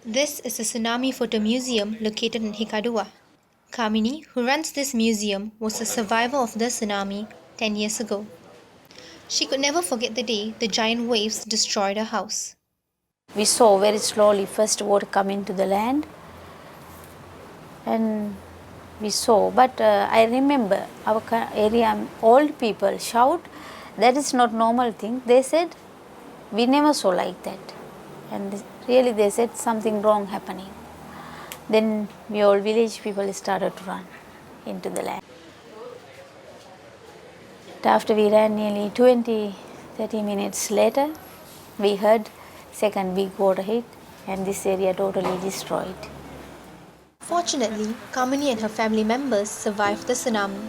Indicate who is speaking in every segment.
Speaker 1: This is the Tsunami Photo Museum located in Hikkaduwa. Kamini, who runs this museum, was a survivor of the tsunami 10 years ago. She could never forget the day the giant waves destroyed her house.
Speaker 2: We saw very slowly first water come into the land, and we saw, but I remember our area old people shout, that is not normal thing. They said, we never saw like that, and really they said something wrong happening. Then we all village people started to run into the land. After we ran nearly 20-30 minutes later, we heard second big water hit and this area totally destroyed.
Speaker 1: Fortunately, Kamini and her family members survived the tsunami.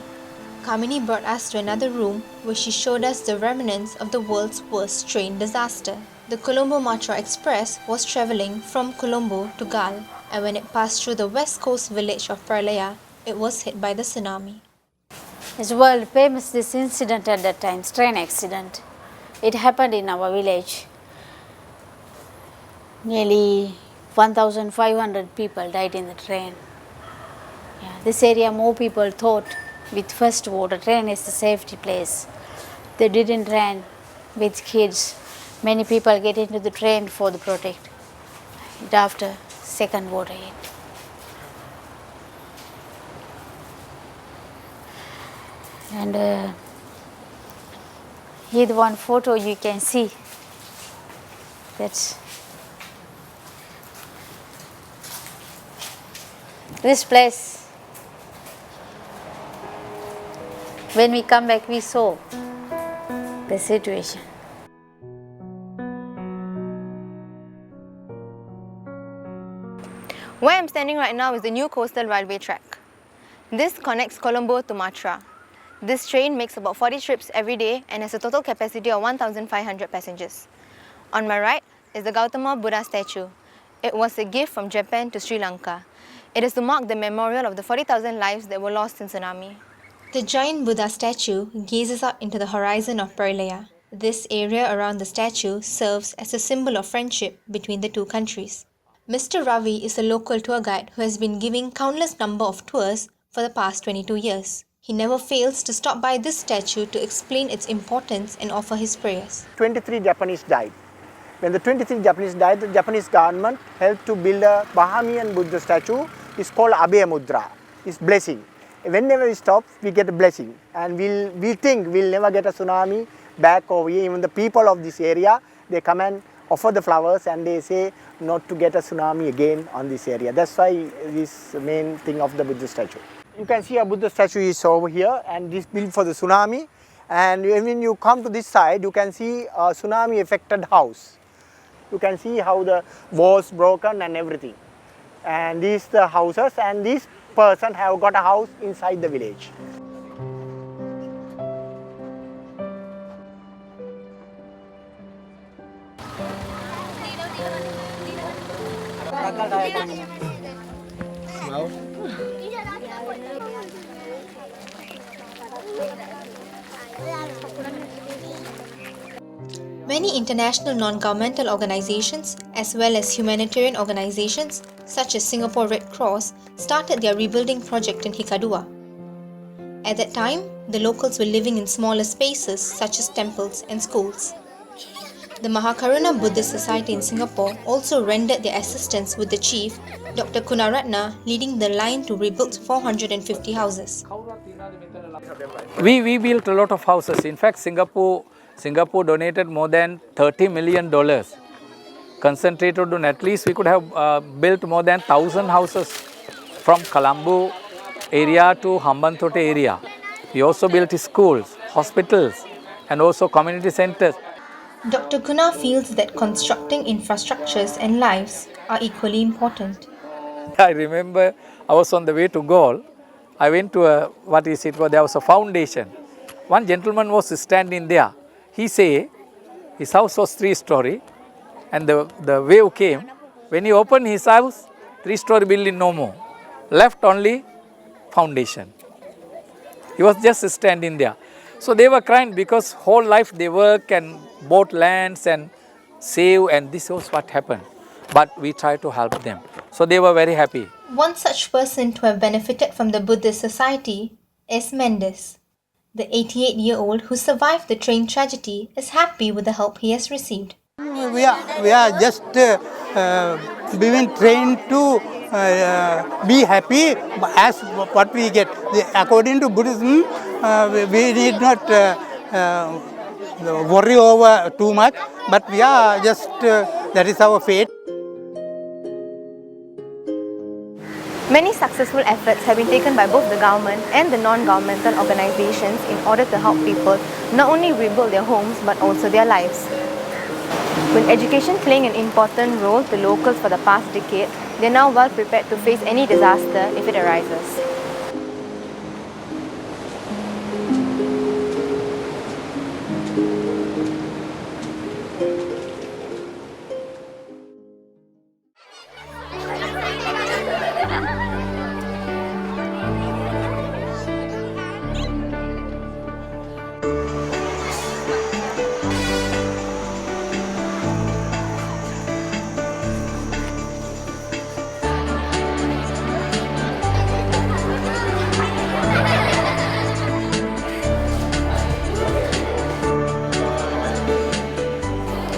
Speaker 1: Kamini brought us to another room where she showed us the remnants of the world's worst train disaster. The Colombo-Matra Express was travelling from Colombo to Gal, and when it passed through the west coast village of Perlaya, it was hit by the tsunami.
Speaker 2: It's world famous this incident at that time, train accident. It happened in our village. Nearly 1,500 people died in the train. Yeah, this area more people thought with first water train is the safety place. They didn't run with kids. Many people get into the train for the protect. After second water hit. And here the one photo you can see. That's this place. When we come back, we saw the situation.
Speaker 1: Where I'm standing right now is the new coastal railway track. This connects Colombo to Matra. This train makes about 40 trips every day and has a total capacity of 1,500 passengers. On my right is the Gautama Buddha statue. It was a gift from Japan to Sri Lanka. It is to mark the memorial of the 40,000 lives that were lost in tsunami. The giant Buddha statue gazes out into the horizon of Perlaya. This area around the statue serves as a symbol of friendship between the two countries. Mr. Ravi is a local tour guide who has been giving countless number of tours for the past 22 years. He never fails to stop by this statue to explain its importance and offer his prayers.
Speaker 3: 23 Japanese died. When the 23 Japanese died, the Japanese government helped to build a Bahamian Buddha statue. It's called Abhaya Mudra. It's blessing. Whenever we stop, we get a blessing. And we think we'll never get a tsunami back over here. Even the people of this area, they come and offer the flowers and they say not to get a tsunami again on this area. That's why this main thing of the Buddha statue. You can see a Buddha statue is over here and this built for the tsunami. And when you come to this side, you can see a tsunami affected house. You can see how the walls broken and everything. And these the houses, and this person have got a house inside the village.
Speaker 1: Many international non-governmental organizations as well as humanitarian organizations such as Singapore Red Cross started their rebuilding project in Hikkaduwa. At that time, the locals were living in smaller spaces such as temples and schools. The Mahakaruna Buddhist Society in Singapore also rendered their assistance with the chief, Dr. Kunaratna, leading the line to rebuild 450 houses.
Speaker 4: We built a lot of houses. In fact, Singapore donated more than $30 million. Concentrated on at least we could have built more than 1,000 houses from Colombo area to Hambantota area. We also built schools, hospitals and also community centers.
Speaker 1: Dr. Guna feels that constructing infrastructures and lives are equally important.
Speaker 4: I remember I was on the way to Gaul. I went to there was a foundation. One gentleman was standing there. He said his house was 3-story and the wave came. When he opened his house, 3-story building no more. Left only foundation. He was just standing there. So they were crying because whole life they work and bought lands and save, and this was what happened. but we try to help them. So they were very happy.
Speaker 1: One such person to have benefited from the Buddhist society is Mendes. The 88-year-old who survived the train tragedy is happy with the help he has received.
Speaker 5: We are just being trained to be happy as what we get. According to Buddhism, we need not worry over too much, but we are just, that is our fate.
Speaker 1: Many successful efforts have been taken by both the government and the non-governmental organizations in order to help people not only rebuild their homes but also their lives. With education playing an important role to locals for the past decade, they are now well prepared to face any disaster if it arises.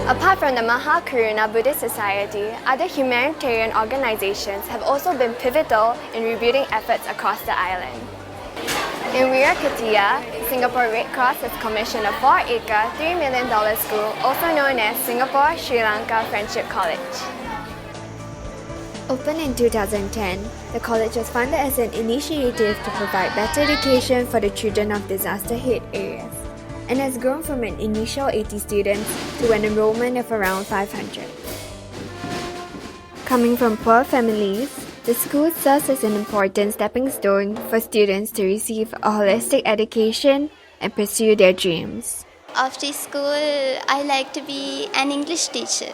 Speaker 6: Apart from the Mahakaruna Buddhist Society, other humanitarian organizations have also been pivotal in rebuilding efforts across the island. In Hikkaduwa, Singapore Red Cross has commissioned a 4-acre, $3 million school, also known as Singapore-Sri Lanka Friendship College. Opened in 2010, the college was funded as an initiative to provide better education for the children of disaster-hit areas, and has grown from an initial 80 students to an enrollment of around 500. Coming from poor families, the school serves as an important stepping stone for students to receive a holistic education and pursue their dreams.
Speaker 7: After school, I like to be an English teacher.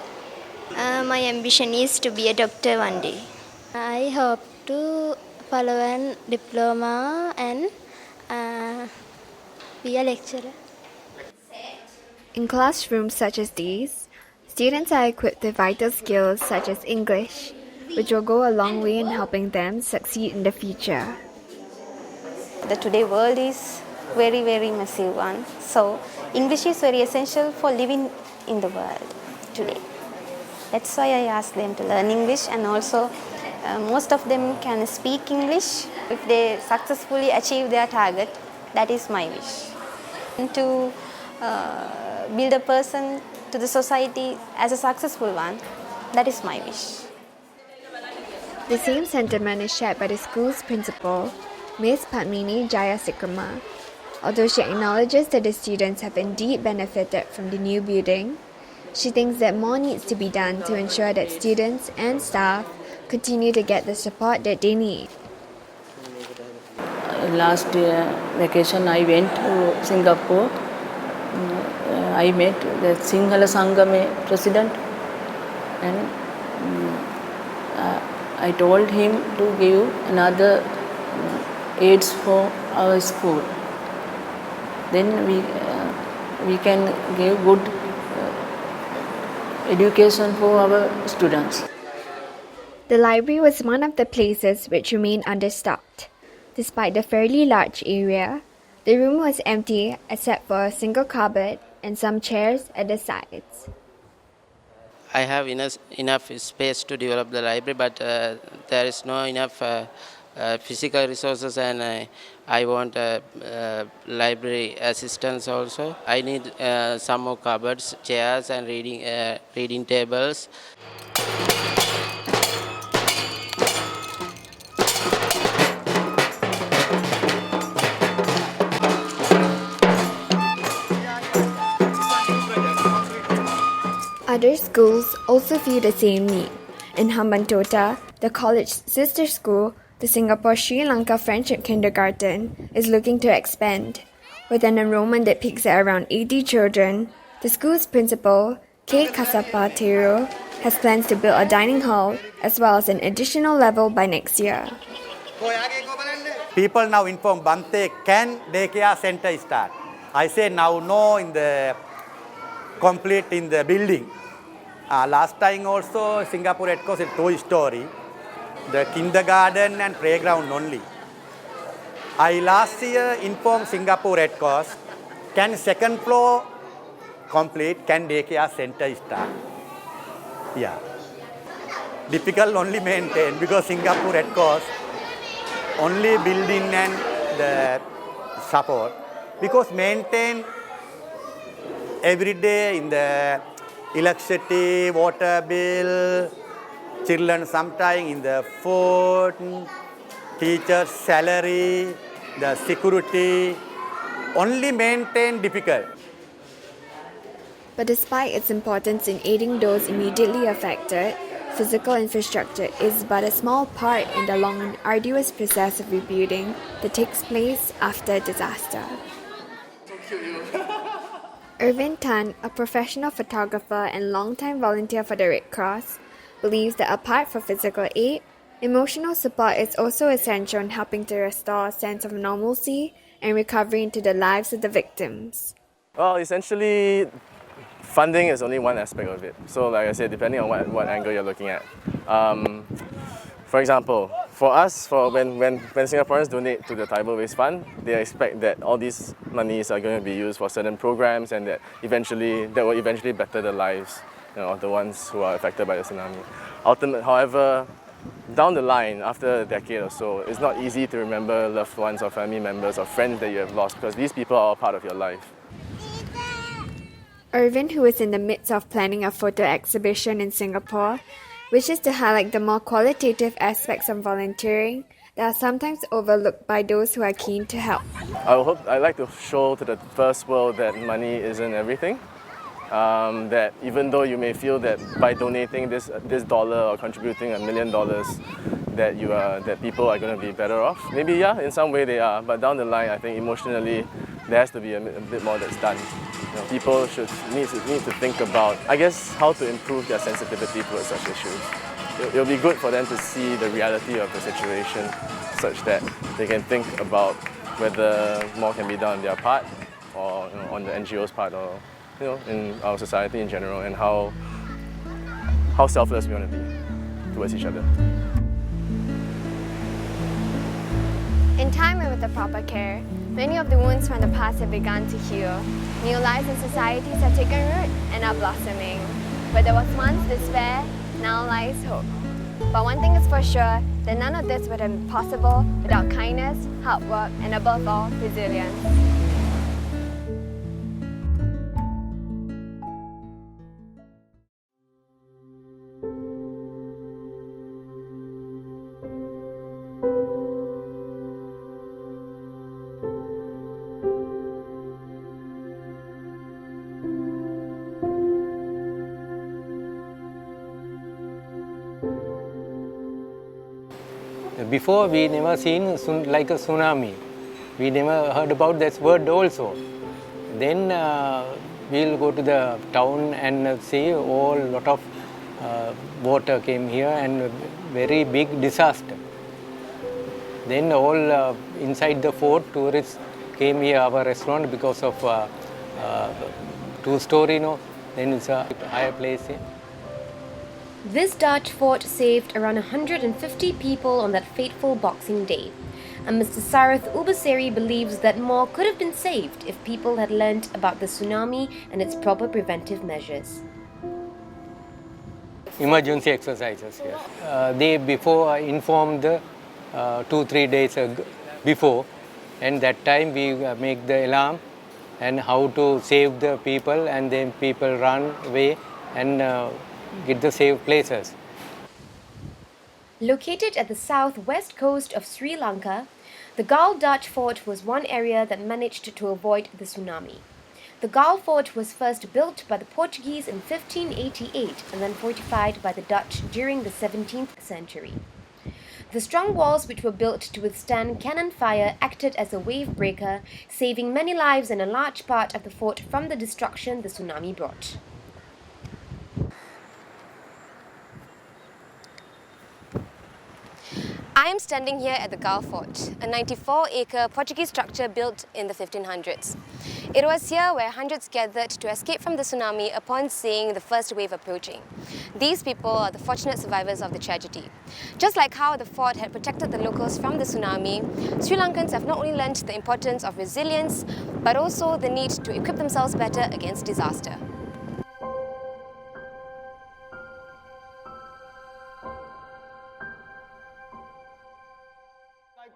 Speaker 7: My ambition is to be a doctor one day. I hope to follow a diploma and be a lecturer.
Speaker 6: In classrooms such as these, students are equipped with vital skills such as English, which will go a long way in helping them succeed in the future.
Speaker 8: The today world is very massive one, so English is very essential for living in the world today. That's why I ask them to learn English, and also most of them can speak English. If they successfully achieve their target, that is my wish. And to build a person to the society as a successful one, that is my wish.
Speaker 6: The same sentiment is shared by the school's principal, Ms. Padmini Jayasikrama. Although she acknowledges that the students have indeed benefited from the new building, she thinks that more needs to be done to ensure that students and staff continue to get the support that they need.
Speaker 9: Last vacation I went to Singapore. I met the Sinhala Sangame president, and I told him to give another aids for our school. Then we can give good education for our students.
Speaker 6: The library was one of the places which remained understocked. Despite the fairly large area, the room was empty except for a single cupboard and some chairs at the sides.
Speaker 10: I have enough space to develop the library, but there is no enough physical resources, and I want library assistance also. I need some more cupboards, chairs, and reading tables.
Speaker 6: Other schools also feel the same need. In Hambantota, the college's sister school, the Singapore-Sri Lanka Friendship Kindergarten, is looking to expand. With an enrollment that peaks at around 80 children, the school's principal, K. Kasapatero, has plans to build a dining hall as well as an additional level by next year.
Speaker 5: People now inform Bante, can daycare center start? I say now no, in the complete in the building. Last time also Singapore Red Cross is Toy Story, the kindergarten and playground only. I last year informed Singapore Red Cross, can second floor complete, can daycare center start? Yeah. Difficult only maintain because Singapore Red Cross only building and the support. Because maintain every day in the electricity, water bill, children sometime in the food, teacher's salary, the security, only maintain difficult.
Speaker 6: But despite its importance in aiding those immediately affected, physical infrastructure is but a small part in the long and arduous process of rebuilding that takes place after a disaster. Irvin Tan, a professional photographer and longtime volunteer for the Red Cross, believes that apart from physical aid, emotional support is also essential in helping to restore a sense of normalcy and recovery into the lives of the victims.
Speaker 11: Well, essentially, funding is only one aspect of it. So like I said, depending on what angle you're looking at. For example, for us, when Singaporeans donate to the Tribal Waste Fund, they expect that all these monies are going to be used for certain programs and that will eventually better the lives, of the ones who are affected by the tsunami. However, down the line, after a decade or so, it's not easy to remember loved ones or family members or friends that you have lost because these people are all part of your life.
Speaker 6: Irvin, who is in the midst of planning a photo exhibition in Singapore, wishes to highlight the more qualitative aspects of volunteering that are sometimes overlooked by those who are keen to help.
Speaker 11: I'd like to show to the first world that money isn't everything. That even though you may feel that by donating this dollar or contributing $1 million, that people are going to be better off. Maybe in some way they are, but down the line, I think emotionally there has to be a bit more that's done. People need to think about, I guess, how to improve their sensitivity towards such issues. It'll be good for them to see the reality of the situation, such that they can think about whether more can be done on their part, or on the NGO's part, or in our society in general, and how selfless we want to be towards each other.
Speaker 1: In time and with the proper care, many of the wounds from the past have begun to heal. New lives and societies have taken root and are blossoming. Where there was once despair, now lies hope. But one thing is for sure, that none of this would have been possible without kindness, hard work, and above all, resilience.
Speaker 12: Before, we never seen like a tsunami. We never heard about this word also. Then we'll go to the town and see lot of water came here and very big disaster. Then all inside the fort, tourists came here, our restaurant, because of 2-story, then it's a higher place here.
Speaker 13: This Dutch fort saved around 150 people on that fateful Boxing Day, and Mr. Sarath Ubaseri believes that more could have been saved if people had learnt about the tsunami and its proper preventive measures.
Speaker 12: Emergency exercises here. They before informed 2-3 days before, and that time we make the alarm and how to save the people, and then people run away and get the safe places.
Speaker 13: Located at the southwest coast of Sri Lanka, the Galle Dutch Fort was one area that managed to avoid the tsunami. The Galle Fort was first built by the Portuguese in 1588 and then fortified by the Dutch during the 17th century. The strong walls, which were built to withstand cannon fire, acted as a wave breaker, saving many lives and a large part of the fort from the destruction the tsunami brought. I am standing here at the Gal Fort, a 94-acre Portuguese structure built in the 1500s. It was here where hundreds gathered to escape from the tsunami upon seeing the first wave approaching. These people are the fortunate survivors of the tragedy. Just like how the fort had protected the locals from the tsunami, Sri Lankans have not only learnt the importance of resilience, but also the need to equip themselves better against disaster.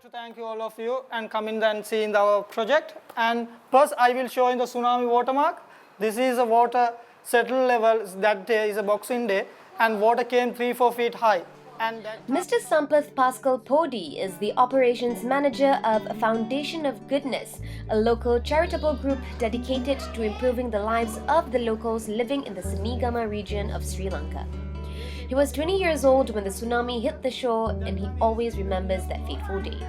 Speaker 14: To thank you all of you and come in and see in our project. And first I will show in the tsunami watermark. This is a water settle level. That day is a Boxing Day and water came 3-4 feet high. And
Speaker 13: Mr. Sampath Pascal Podi is the operations manager of Foundation of Goodness, a local charitable group dedicated to improving the lives of the locals living in the Senigama region of Sri Lanka. He was 20 years old when the tsunami hit the shore and he always remembers that fateful day.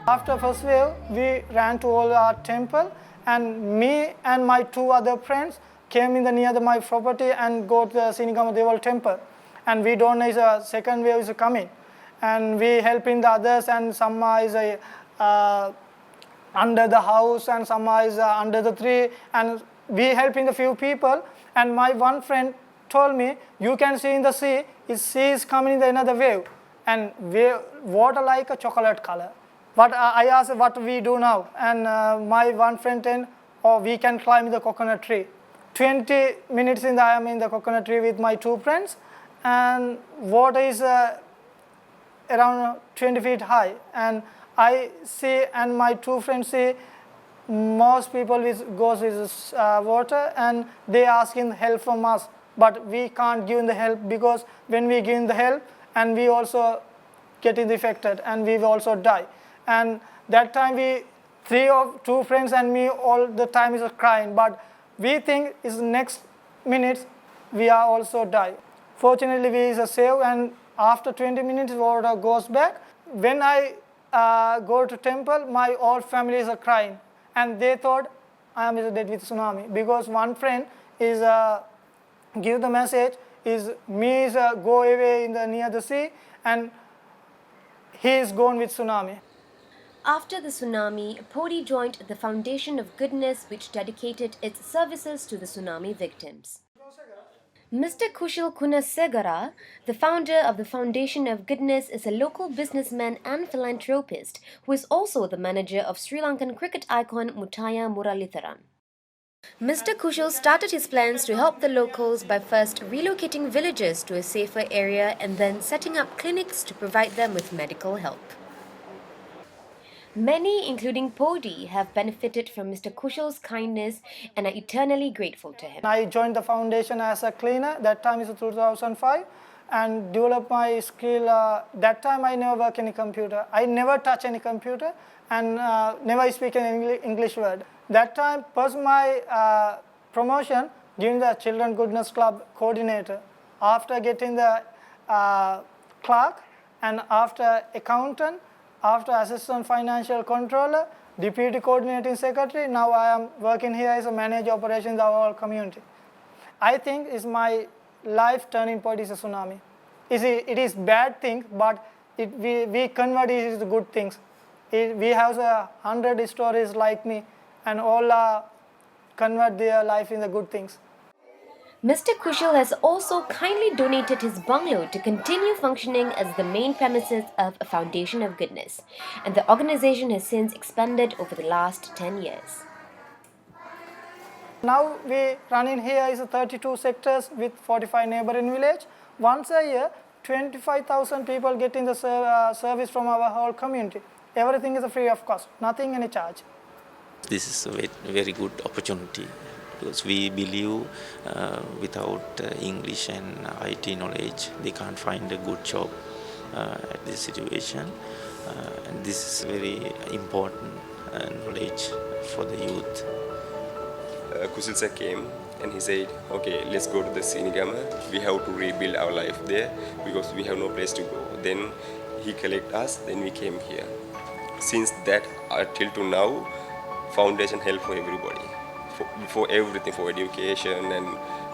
Speaker 14: After first wave, we ran to all our temple and me and my 2 other friends came in the near my property and go to the Senigama Deval temple. And we don't know the second wave is coming. And we helping the others and some is under the house and some is under the tree. And we helping the few people. And my one friend told me, you can see in the sea is coming in the another wave. And water like a chocolate color. But I asked what we do now. And my one friend said, oh, we can climb the coconut tree. 20 minutes I am in the coconut tree with my 2 friends. And water is around 20 feet high. And I see and my 2 friends see most people goes with water and they asking help from us, but we can't give the help because when we give the help and we also getting affected and we will also die. And that time 2 friends and me all the time is crying, but we think is next minutes we are also die. Fortunately we is saved and after 20 minutes water goes back. When I go to temple, my whole family is crying. And they thought I am dead with tsunami because one friend is give the message is me is go away in the near the sea and he is gone with tsunami.
Speaker 13: After the tsunami, Podi joined the Foundation of Goodness, which dedicated its services to the tsunami victims. Mr. Kushil Kunasegara, the founder of the Foundation of Goodness, is a local businessman and philanthropist who is also the manager of Sri Lankan cricket icon Muthaiya Muralitharan. Mr. Kushil started his plans to help the locals by first relocating villagers to a safer area and then setting up clinics to provide them with medical help. Many, including Podi, have benefited from Mr. Kushil's kindness and are eternally grateful to him.
Speaker 14: I joined the foundation as a cleaner, that time is 2005, and developed my skill. That time I never work any computer. I never touch any computer and never speak an English word. That time, plus my promotion during the Children Goodness Club coordinator. After getting the clerk and after accountant, after assistant financial controller, deputy coordinating secretary, now I am working here as a manager operations of our community. I think it's my life turning point is a tsunami. It is bad thing, but we convert it into good things. We have 100 stories like me, and all convert their life into good things.
Speaker 13: Mr. Kushil has also kindly donated his bungalow to continue functioning as the main premises of a Foundation of Goodness, and the organization has since expanded over the last 10 years.
Speaker 14: Now we running here is 32 sectors with 45 neighboring villages. Once a year, 25,000 people getting the service from our whole community. Everything is free of cost, nothing any charge.
Speaker 15: This is a very good opportunity because we believe without English and IT knowledge, they can't find a good job at this situation. And this is very important knowledge for the youth.
Speaker 16: Kushil sir came and he said, okay, let's go to the Senigama. We have to rebuild our life there because we have no place to go. Then he collected us, then we came here. Since that till to now, foundation help for everybody. for everything, for education and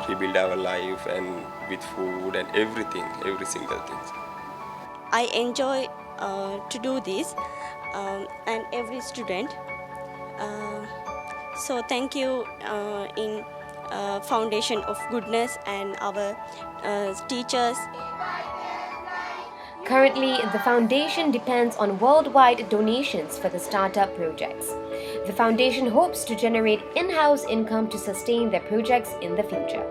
Speaker 16: rebuild our life and with food and everything, every single thing.
Speaker 17: I enjoy to do this and every student. So thank you in Foundation of Goodness and our teachers.
Speaker 13: Currently, the foundation depends on worldwide donations for the startup projects. The foundation hopes to generate in-house income to sustain their projects in the future.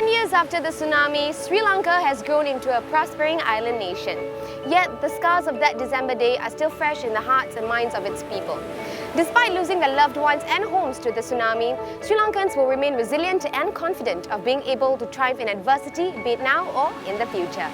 Speaker 13: Years after the tsunami, Sri Lanka has grown into a prospering island nation. Yet, the scars of that December day are still fresh in the hearts and minds of its people. Despite losing their loved ones and homes to the tsunami, Sri Lankans will remain resilient and confident of being able to thrive in adversity, be it now or in the future.